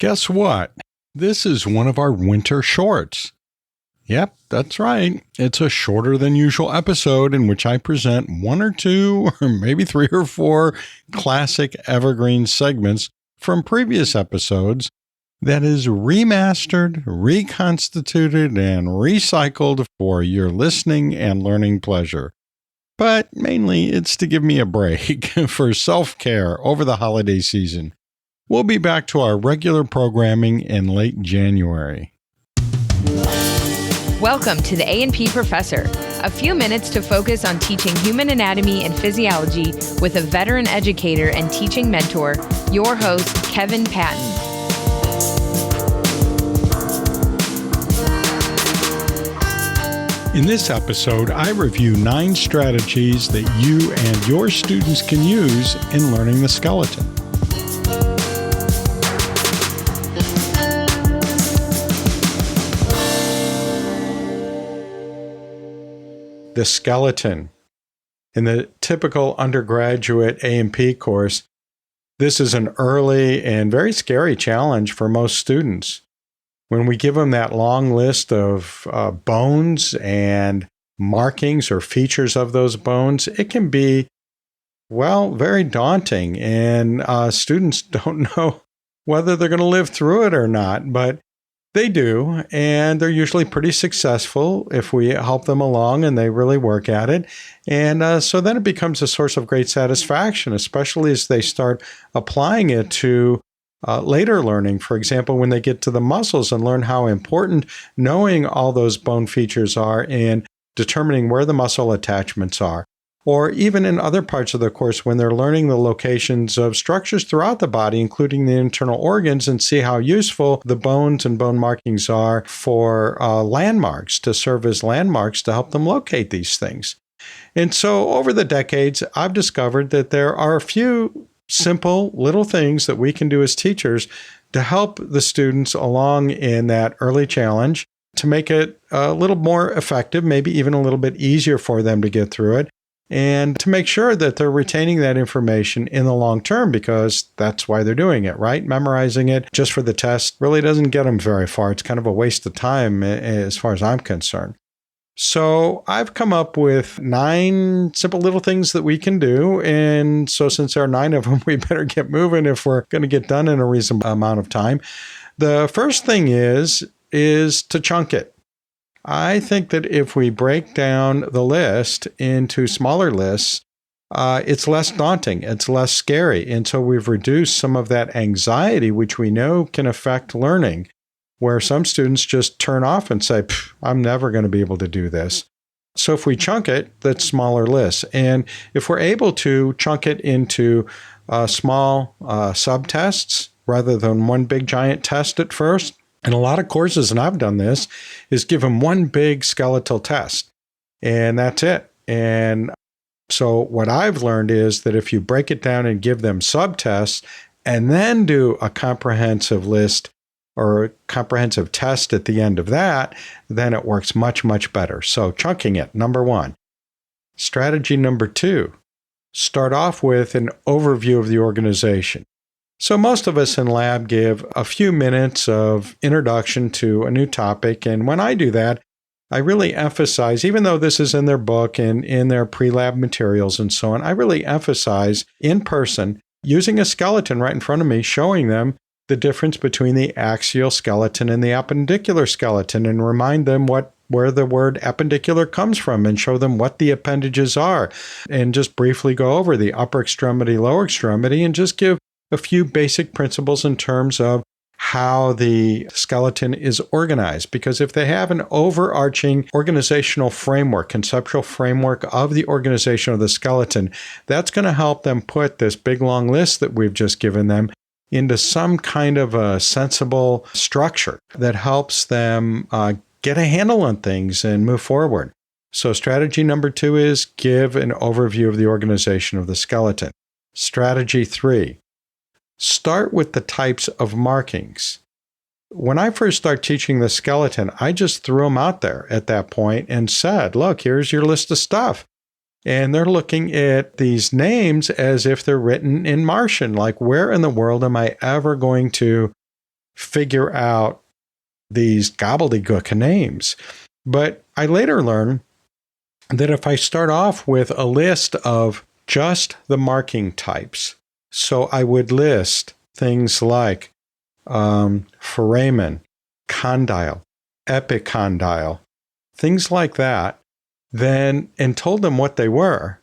Guess what? This is one of our winter shorts. Yep, that's right. It's a shorter than usual episode in which I present one or two, or maybe three or four classic evergreen segments from previous episodes that is remastered, reconstituted, and recycled for your listening and learning pleasure. But mainly it's to give me a break for self-care over the holiday season. We'll be back to our regular programming in late January. Welcome to the A&P Professor, a few minutes to focus on teaching human anatomy and physiology with a veteran educator and teaching mentor, your host, Kevin Patton. In this episode, I review 9 strategies that you and your students can use in learning the skeleton. The skeleton. In the typical undergraduate A&P course, this is an early and very scary challenge for most students. When we give them that long list of bones and markings or features of those bones, it can be, very daunting, and students don't know whether they're going to live through it or not, but they do, and they're usually pretty successful if we help them along and they really work at it. And so then it becomes a source of great satisfaction, especially as they start applying it to later learning. For example, when they get to the muscles and learn how important knowing all those bone features are and determining where the muscle attachments are. Or even in other parts of the course when they're learning the locations of structures throughout the body, including the internal organs, and see how useful the bones and bone markings are for landmarks, to serve as landmarks to help them locate these things. And so over the decades, I've discovered that there are a few simple little things that we can do as teachers to help the students along in that early challenge to make it a little more effective, maybe even a little bit easier for them to get through it, and to make sure that they're retaining that information in the long term, because that's why they're doing it, right? Memorizing it just for the test really doesn't get them very far. It's kind of a waste of time as far as I'm concerned. So I've come up with 9 simple little things that we can do. And so since there are 9 of them, we better get moving if we're going to get done in a reasonable amount of time. The first thing is to chunk it. I think that if we break down the list into smaller lists, it's less daunting, it's less scary. And so we've reduced some of that anxiety, which we know can affect learning, where some students just turn off and say, I'm never going to be able to do this. So if we chunk it, that's smaller lists. And if we're able to chunk it into small subtests rather than one big giant test at first, and a lot of courses, and I've done this, is give them one big skeletal test, and that's it. And so what I've learned is that if you break it down and give them subtests and then do a comprehensive list or a comprehensive test at the end of that, then it works much, much better. So chunking it, number 1. Strategy number 2, start off with an overview of the organization. So most of us in lab give a few minutes of introduction to a new topic. And when I do that, I really emphasize, even though this is in their book and in their pre-lab materials and so on, I really emphasize in person using a skeleton right in front of me, showing them the difference between the axial skeleton and the appendicular skeleton, and remind them where the word appendicular comes from, and show them what the appendages are, and just briefly go over the upper extremity, lower extremity, and just give a few basic principles in terms of how the skeleton is organized. Because if they have an overarching organizational framework, conceptual framework of the organization of the skeleton, that's going to help them put this big long list that we've just given them into some kind of a sensible structure that helps them get a handle on things and move forward. So strategy number 2 is give an overview of the organization of the skeleton. Strategy 3, start with the types of markings. When I first started teaching the skeleton, I just threw them out there at that point and said, look, here's your list of stuff. And they're looking at these names as if they're written in Martian. Like, where in the world am I ever going to figure out these gobbledygook names. But I later learned that if I start off with a list of just the marking types, so I would list things like foramen, condyle, epicondyle, things like that, then, and told them what they were.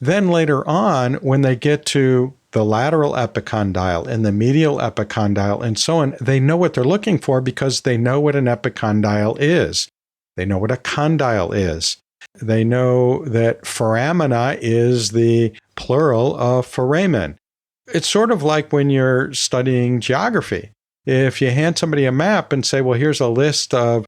Then later on, when they get to the lateral epicondyle and the medial epicondyle and so on, they know what they're looking for because they know what an epicondyle is. They know what a condyle is. They know that foramina is the plural of foramen. It's sort of like when you're studying geography. If you hand somebody a map and say, well, here's a list of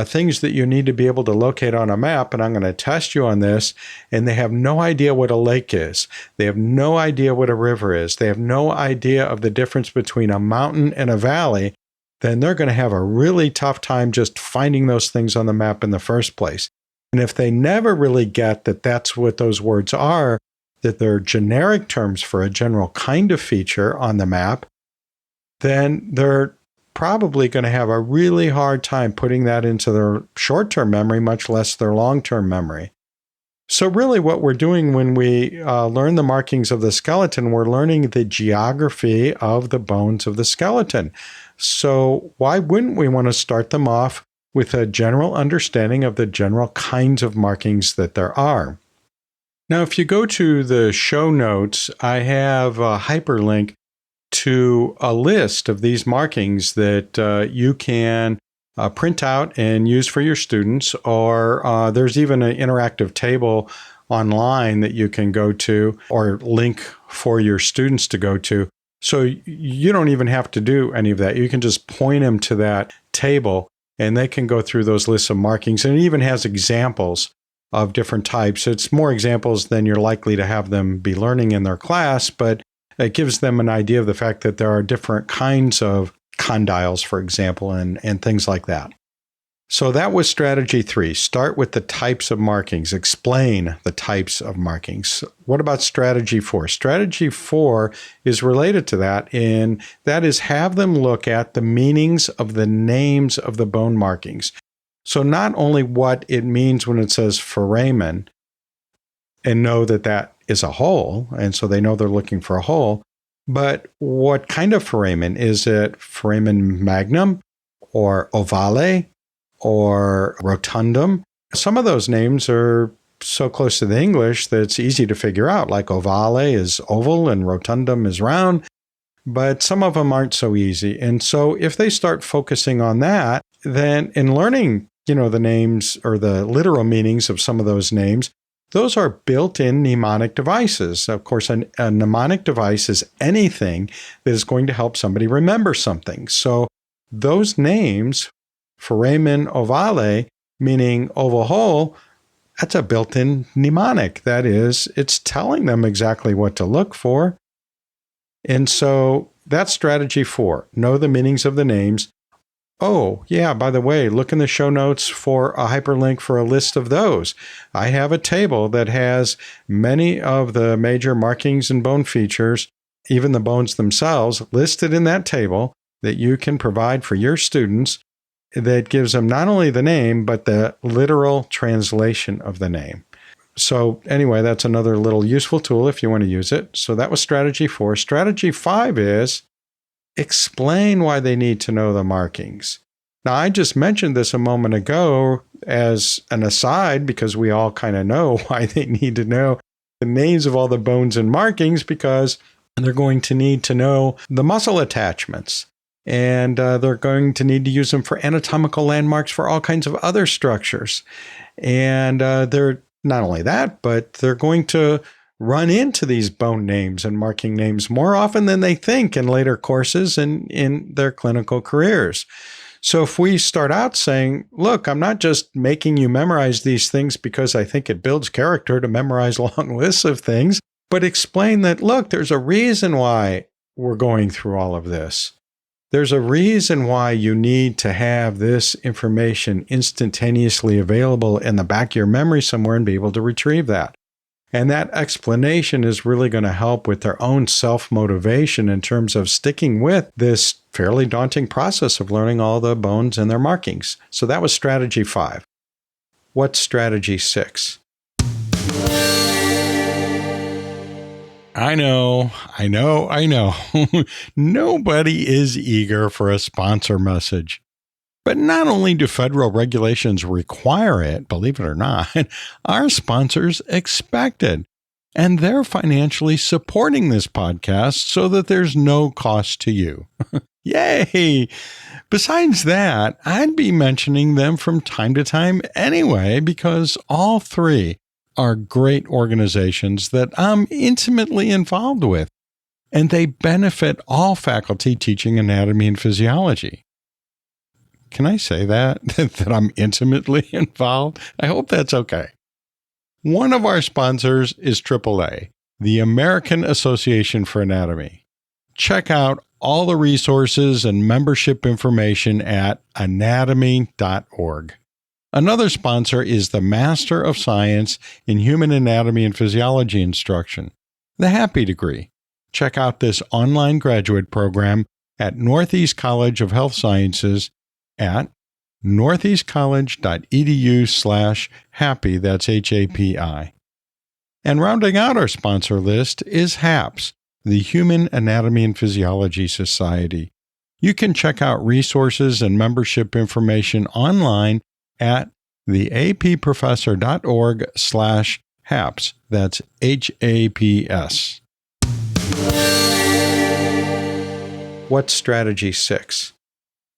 things that you need to be able to locate on a map, and I'm going to test you on this, and they have no idea what a lake is. They have no idea what a river is. They have no idea of the difference between a mountain and a valley, then they're going to have a really tough time just finding those things on the map in the first place. And if they never really get that that's what those words are, that they're generic terms for a general kind of feature on the map, then they're probably going to have a really hard time putting that into their short-term memory, much less their long-term memory. So really what we're doing when we learn the markings of the skeleton, we're learning the geography of the bones of the skeleton. So why wouldn't we want to start them off with a general understanding of the general kinds of markings that there are? Now, if you go to the show notes, I have a hyperlink to a list of these markings that you can print out and use for your students, or there's even an interactive table online that you can go to or link for your students to go to. So you don't even have to do any of that. You can just point them to that table and they can go through those lists of markings. And it even has examples of different types. It's more examples than you're likely to have them be learning in their class, but it gives them an idea of the fact that there are different kinds of condyles, for example, and things like that. So that was strategy 3. Start with the types of markings. Explain the types of markings. What about strategy 4? Strategy 4 is related to that, and that is have them look at the meanings of the names of the bone markings. So not only what it means when it says foramen, and know that that is a hole, and so they know they're looking for a hole, but what kind of foramen? Is it foramen magnum or ovale or rotundum? Some of those names are so close to the English that it's easy to figure out, like ovale is oval and rotundum is round, but some of them aren't so easy. And so if they start focusing on that, then in learning, the names or the literal meanings of some of those names, those are built-in mnemonic devices. Of course, a mnemonic device is anything that is going to help somebody remember something. So those names, foramen ovale, meaning oval hole, that's a built-in mnemonic. That is, it's telling them exactly what to look for. And so that's strategy 4. Know the meanings of the names. Oh, yeah, by the way, look in the show notes for a hyperlink for a list of those. I have a table that has many of the major markings and bone features, even the bones themselves, listed in that table that you can provide for your students that gives them not only the name, but the literal translation of the name. So anyway, that's another little useful tool if you want to use it. So that was strategy 4. Strategy 5 is explain why they need to know the markings. Now, I just mentioned this a moment ago as an aside because we all kind of know why they need to know the names of all the bones and markings, because they're going to need to know the muscle attachments. And they're going to need to use them for anatomical landmarks for all kinds of other structures. And they're not only that, but they're going to run into these bone names and marking names more often than they think in later courses and in their clinical careers. So if we start out saying, look, I'm not just making you memorize these things because I think it builds character to memorize long lists of things, but explain that, look, there's a reason why we're going through all of this. There's a reason why you need to have this information instantaneously available in the back of your memory somewhere and be able to retrieve that. And that explanation is really going to help with their own self-motivation in terms of sticking with this fairly daunting process of learning all the bones and their markings. So that was strategy 5. What's strategy 6? I know. Nobody is eager for a sponsor message. But not only do federal regulations require it, believe it or not, our sponsors expect it. And they're financially supporting this podcast so that there's no cost to you. Yay! Besides that, I'd be mentioning them from time to time anyway, because all 3 are great organizations that I'm intimately involved with, and they benefit all faculty teaching anatomy and physiology. Can I say that? That I'm intimately involved? I hope that's okay. One of our sponsors is AAA, the American Association for Anatomy. Check out all the resources and membership information at anatomy.org. Another sponsor is the Master of Science in Human Anatomy and Physiology Instruction, the HAPI degree. Check out this online graduate program at Northeast College of Health Sciences at northeastcollege.edu/HAPI, that's HAPI. And rounding out our sponsor list is HAPS, the Human Anatomy and Physiology Society. You can check out resources and membership information online at theapprofessor.org/HAPS, that's HAPS. What's strategy 6?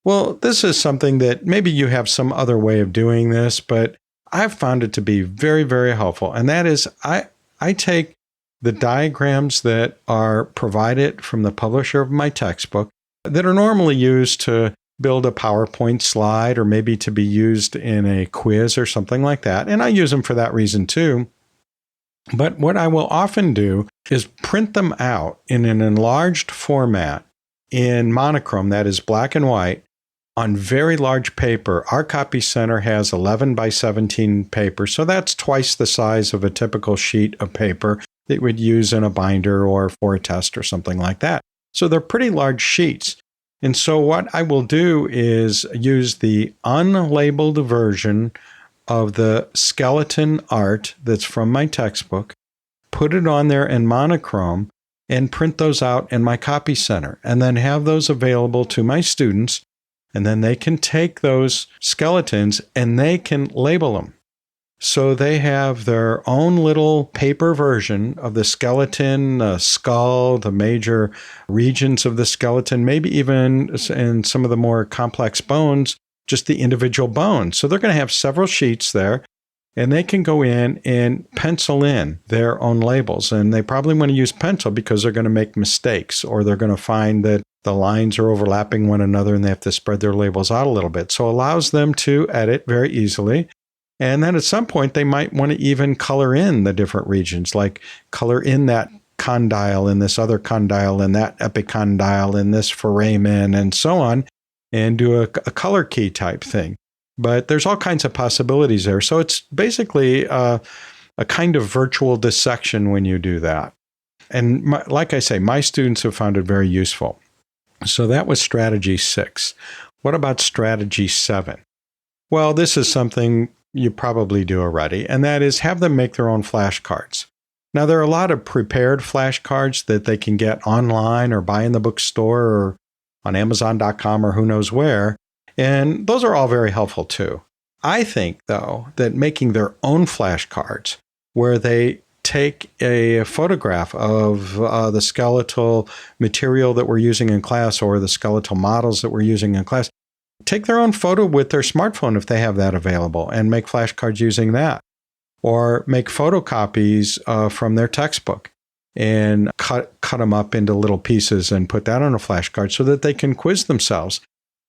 Well, this is something that maybe you have some other way of doing this, but I've found it to be very, very helpful. And that is I take the diagrams that are provided from the publisher of my textbook that are normally used to build a PowerPoint slide or maybe to be used in a quiz or something like that. And I use them for that reason too. But what I will often do is print them out in an enlarged format in monochrome, that is black and white, on very large paper. Our copy center has 11 by 17 paper, so that's twice the size of a typical sheet of paper that you would use in a binder or for a test or something like that. So they're pretty large sheets. And so what I will do is use the unlabeled version of the skeleton art that's from my textbook, put it on there in monochrome, and print those out in my copy center, and then have those available to my students. And then they can take those skeletons and they can label them. So they have their own little paper version of the skeleton, the skull, the major regions of the skeleton, maybe even in some of the more complex bones, just the individual bones. So they're going to have several sheets there, and they can go in and pencil in their own labels. And they probably want to use pencil because they're going to make mistakes, or they're going to find that the lines are overlapping one another and they have to spread their labels out a little bit. So it allows them to edit very easily. And then at some point, they might want to even color in the different regions, like color in that condyle and this other condyle and that epicondyle and this foramen and so on, and do a color key type thing. But there's all kinds of possibilities there. So it's basically a kind of virtual dissection when you do that. And like I say, my students have found it very useful. So that was strategy 6. What about strategy 7? Well, this is something you probably do already, and that is have them make their own flashcards. Now, there are a lot of prepared flashcards that they can get online or buy in the bookstore or on Amazon.com or who knows where, and those are all very helpful too. I think, though, that making their own flashcards where they take a photograph of the skeletal material that we're using in class or the skeletal models that we're using in class, take their own photo with their smartphone if they have that available and make flashcards using that. Or make photocopies from their textbook and cut them up into little pieces and put that on a flashcard so that they can quiz themselves.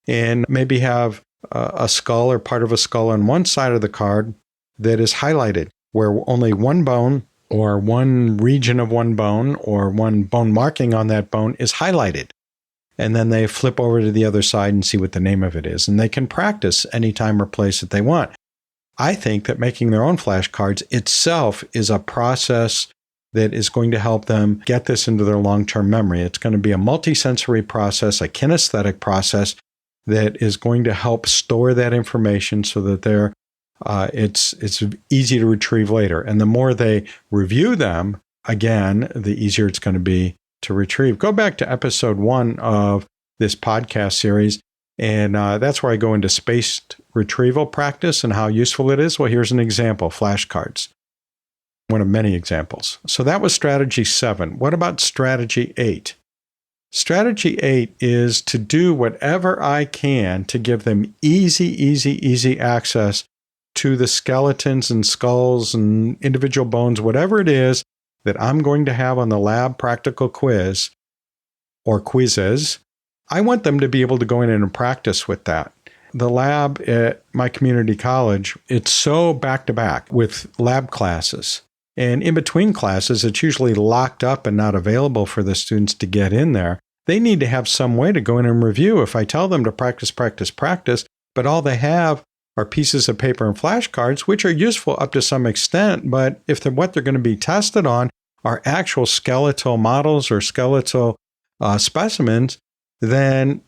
And maybe have a skull or part of a skull on one side of the card that is highlighted, where only one bone or one region of one bone or one bone marking on that bone is highlighted. And then they flip over to the other side and see what the name of it is. And they can practice anytime or place that they want. I think that making their own flashcards itself is a process that is going to help them get this into their long-term memory. It's going to be a multisensory process, a kinesthetic process that is going to help store that information so that it's easy to retrieve later. And the more they review them, again, the easier it's going to be to retrieve. Go back to episode 1 of this podcast series, and that's where I go into spaced retrieval practice and how useful it is. Well, here's an example, flashcards. One of many examples. So that was strategy 7. What about strategy 8? Strategy 8 is to do whatever I can to give them easy access to the skeletons and skulls and individual bones, whatever it is that I'm going to have on the lab practical quiz or quizzes. I want them to be able to go in and practice with that. The lab at my community college, it's so back-to-back with lab classes. And in between classes, it's usually locked up and not available for the students to get in there. They need to have some way to go in and review. If I tell them to practice, but all they have are pieces of paper and flashcards, which are useful up to some extent, but if what they're going to be tested on are actual skeletal models or skeletal specimens, then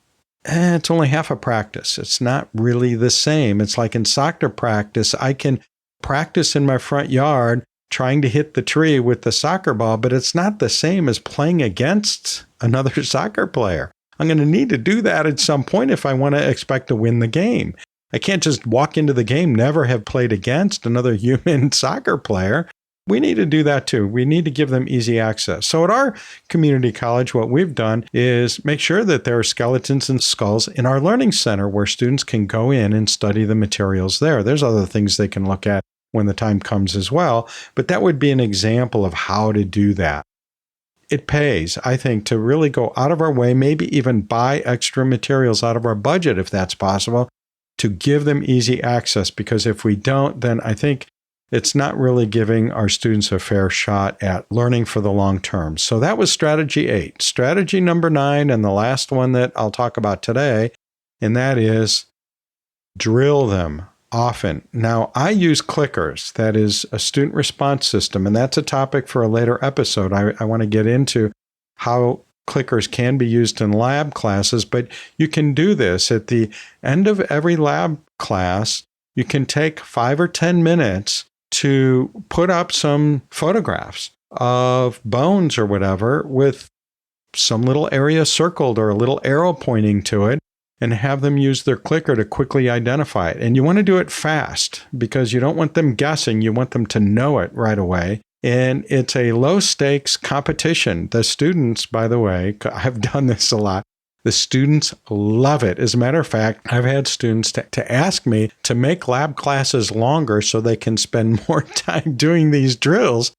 it's only half a practice. It's not really the same. It's like in soccer practice. I can practice in my front yard trying to hit the tree with the soccer ball, but it's not the same as playing against another soccer player. I'm going to need to do that at some point if I want to expect to win the game. I can't just walk into the game, never have played against another human soccer player. We need to do that too. We need to give them easy access. So at our community college, what we've done is make sure that there are skeletons and skulls in our learning center where students can go in and study the materials there. There's other things they can look at when the time comes as well, but that would be an example of how to do that. It pays, I think, to really go out of our way, maybe even buy extra materials out of our budget if that's possible, to give them easy access, because if we don't, then I think it's not really giving our students a fair shot at learning for the long term. So that was strategy 8. Strategy number 9, and the last one that I'll talk about today, and that is drill them often. Now, I use clickers. That is a student response system, and that's a topic for a later episode. I want to get into how clickers can be used in lab classes, but you can do this at the end of every lab class. You can take 5 or 10 minutes to put up some photographs of bones or whatever with some little area circled or a little arrow pointing to it, and have them use their clicker to quickly identify it. And you want to do it fast because you don't want them guessing. You want them to know it right away. And it's a low-stakes competition. The students, by the way, I've done this a lot. The students love it. As a matter of fact, I've had students to ask me to make lab classes longer so they can spend more time doing these drills.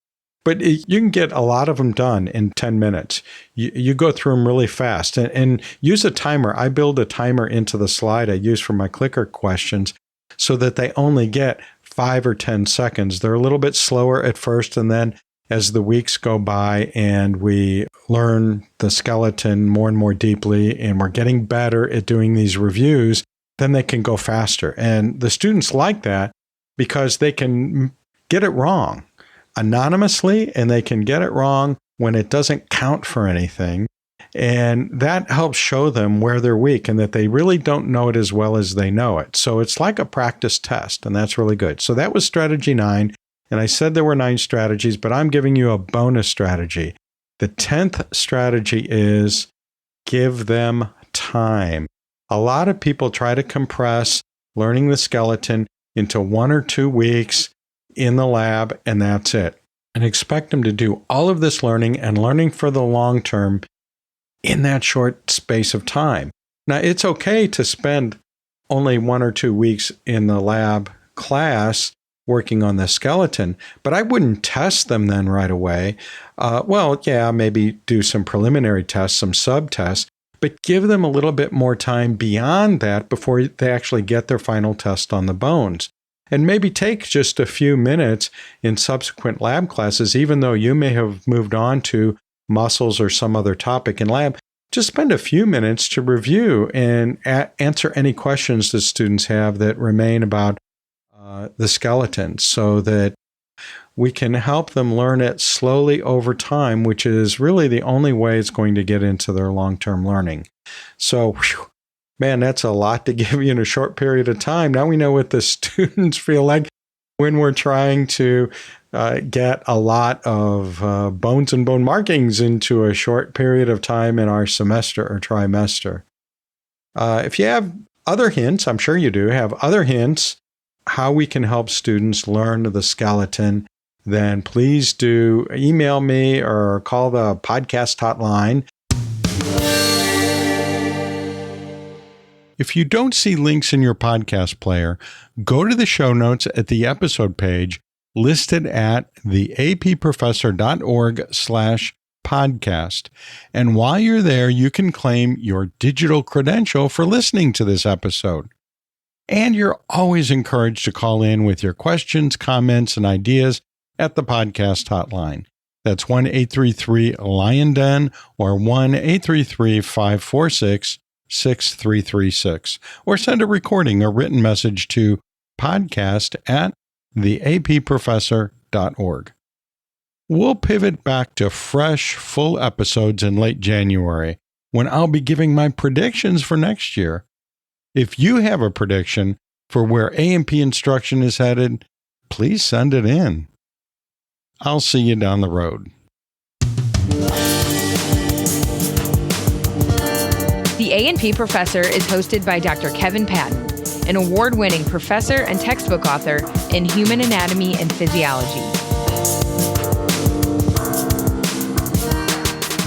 But you can get a lot of them done in 10 minutes. You go through them really fast and use a timer. I build a timer into the slide I use for my clicker questions so that they only get 5 or 10 seconds. They're a little bit slower at first, and then as the weeks go by and we learn the skeleton more and more deeply and we're getting better at doing these reviews, then they can go faster. And the students like that because they can get it wrong anonymously, and they can get it wrong when it doesn't count for anything. And that helps show them where they're weak and that they really don't know it as well as they know it. So it's like a practice test, and that's really good. So that was strategy 9. And I said there were 9 strategies, but I'm giving you a bonus strategy. The 10th strategy is give them time. A lot of people try to compress learning the skeleton into 1 or 2 weeks in the lab, and that's it. And expect them to do all of this learning and learning for the long term in that short space of time. Now, it's okay to spend only 1 or 2 weeks in the lab class working on the skeleton, but I wouldn't test them then right away. Maybe do some preliminary tests, some sub-tests, but give them a little bit more time beyond that before they actually get their final test on the bones. And maybe take just a few minutes in subsequent lab classes, even though you may have moved on to muscles or some other topic in lab, just spend a few minutes to review and answer any questions that students have that remain about the skeleton so that we can help them learn it slowly over time, which is really the only way it's going to get into their long-term learning. So, man, that's a lot to give you in a short period of time. Now we know what the students feel like when we're trying to get a lot of bones and bone markings into a short period of time in our semester or trimester. If you have other hints, I'm sure you do have other hints how we can help students learn the skeleton, then please do email me or call the podcast hotline. If you don't see links in your podcast player, go to the show notes at the episode page listed at theapprofessor.org/podcast. And while you're there, you can claim your digital credential for listening to this episode. And you're always encouraged to call in with your questions, comments, and ideas at the podcast hotline. That's 1-833-LION-DEN or 1-833-546-6336. Or send a recording or written message to podcast@theapprofessor.org. We'll pivot back to fresh, full episodes in late January when I'll be giving my predictions for next year. If you have a prediction for where A&P instruction is headed, please send it in. I'll see you down the road. The A&P Professor is hosted by Dr. Kevin Patton, an award-winning professor and textbook author in human anatomy and physiology.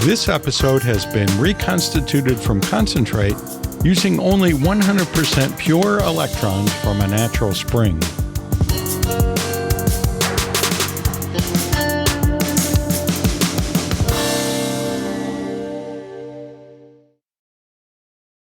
This episode has been reconstituted from concentrate using only 100% pure electrons from a natural spring.